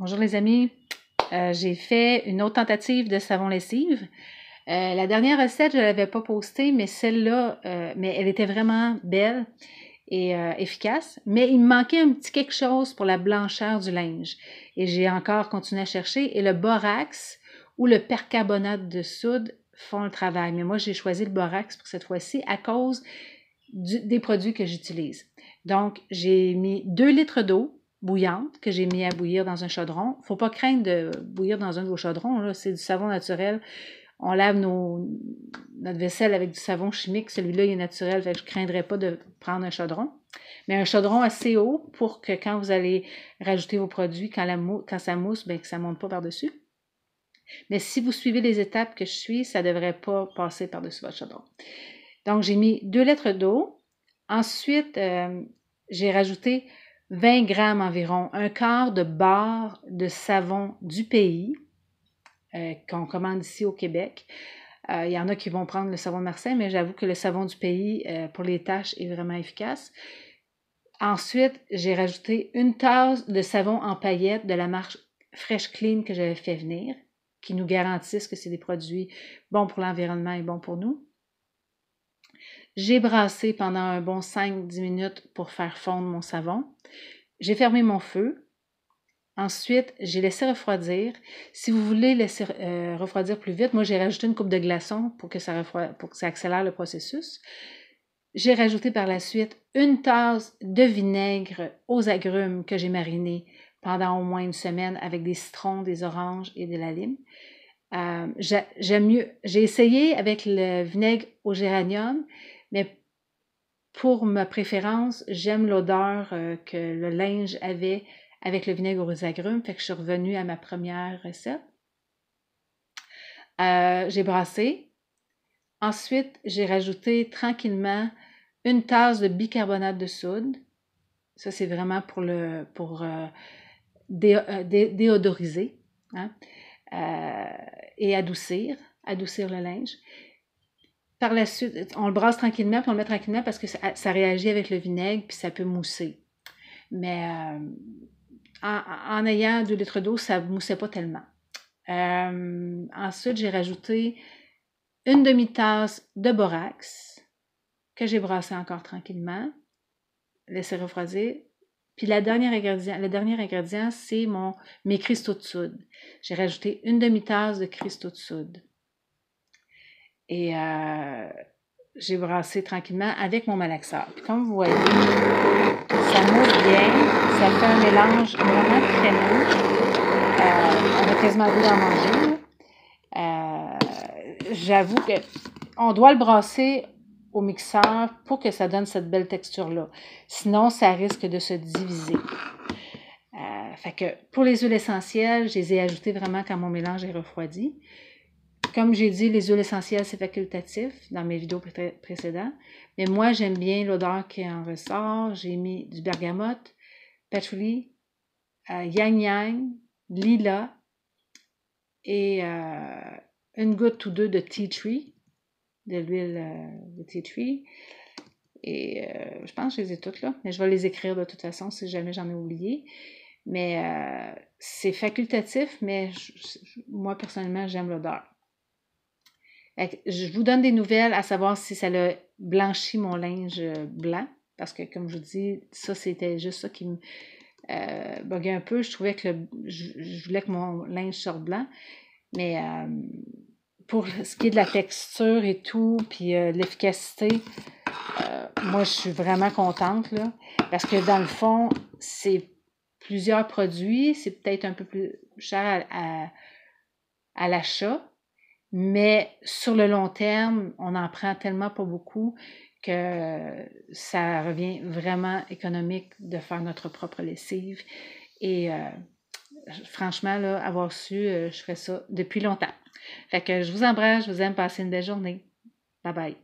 Bonjour les amis, j'ai fait une autre tentative de savon lessive. La dernière recette, je ne l'avais pas postée, mais celle-là, mais elle était vraiment belle et efficace. Mais il me manquait un petit quelque chose pour la blancheur du linge. Et j'ai encore continué à chercher. Et le borax ou le percarbonate de soude font le travail. Mais moi, j'ai choisi le borax pour cette fois-ci à cause des produits que j'utilise. Donc, j'ai mis 2 litres d'eau bouillante que j'ai mis à bouillir dans un chaudron. Il ne faut pas craindre de bouillir dans un de vos chaudrons, c'est du savon naturel. On lave notre vaisselle avec du savon chimique. Celui-là, il est naturel, fait que je ne craindrais pas de prendre un chaudron. Mais un chaudron assez haut pour que quand vous allez rajouter vos produits, quand ça mousse, bien, que ça ne monte pas par-dessus. Mais si vous suivez les étapes que je suis, ça ne devrait pas passer par-dessus votre chaudron. Donc, j'ai mis 2 litres d'eau. Ensuite, j'ai rajouté 20 grammes environ, un quart de barre de savon du pays qu'on commande ici au Québec. Il y en a qui vont prendre le savon de Marseille, mais j'avoue que le savon du pays pour les taches est vraiment efficace. Ensuite, j'ai rajouté une tasse de savon en paillettes de la marque Fresh Clean que j'avais fait venir, qui nous garantissent que c'est des produits bons pour l'environnement et bons pour nous. J'ai brassé pendant un bon 5-10 minutes pour faire fondre mon savon. J'ai fermé mon feu. Ensuite, j'ai laissé refroidir. Si vous voulez laisser refroidir plus vite, moi j'ai rajouté une coupe de glaçons pour que ça accélère le processus. J'ai rajouté par la suite une tasse de vinaigre aux agrumes que j'ai mariné pendant au moins une semaine avec des citrons, des oranges et de la lime. J'aime mieux. J'ai essayé avec le vinaigre au géranium, mais pour ma préférence, j'aime l'odeur que le linge avait avec le vinaigre aux agrumes, fait que je suis revenue à ma première recette. J'ai brassé. Ensuite, j'ai rajouté tranquillement une tasse de bicarbonate de soude. Ça, c'est vraiment pour déodoriser, hein? Et adoucir le linge. Par la suite, on le brasse tranquillement, puis on le met tranquillement parce que ça réagit avec le vinaigre, puis ça peut mousser. Mais en ayant 2 litres d'eau, ça ne moussait pas tellement. Ensuite, j'ai rajouté une demi-tasse de borax que j'ai brassé encore tranquillement, laissé refroidir. Puis le dernier ingrédient, c'est mes cristaux de soude. J'ai rajouté une demi-tasse de cristaux de soude. Et j'ai brassé tranquillement avec mon malaxeur. Puis comme vous voyez, ça mousse bien, ça fait un mélange vraiment crémeux. On a quasiment le goût d'en manger. J'avoue qu'on doit le brasser au mixeur pour que ça donne cette belle texture-là. Sinon, ça risque de se diviser. Fait que pour les huiles essentielles, je les ai ajoutées vraiment quand mon mélange est refroidi. Comme j'ai dit, les huiles essentielles, c'est facultatif dans mes vidéos précédentes. Mais moi, j'aime bien l'odeur qui en ressort. J'ai mis du bergamote, patchouli, yang-yang, lilas et une goutte ou deux de tea tree, de l'huile de tea tree. Et je pense que je les ai toutes là, mais je vais les écrire de toute façon si jamais j'en ai oublié. Mais c'est facultatif, mais moi, personnellement, j'aime l'odeur. Je vous donne des nouvelles à savoir si ça a blanchi mon linge blanc, parce que comme je vous dis, ça c'était juste ça qui me buguait un peu. Je trouvais que je voulais que mon linge sorte blanc, mais pour ce qui est de la texture et tout, puis l'efficacité, moi je suis vraiment contente là, parce que dans le fond, c'est plusieurs produits, c'est peut-être un peu plus cher à l'achat. Mais sur le long terme, on en prend tellement pas beaucoup que ça revient vraiment économique de faire notre propre lessive. Et franchement, là, avoir su, je ferais ça depuis longtemps. Fait que je vous embrasse, je vous aime, passez une belle journée. Bye bye.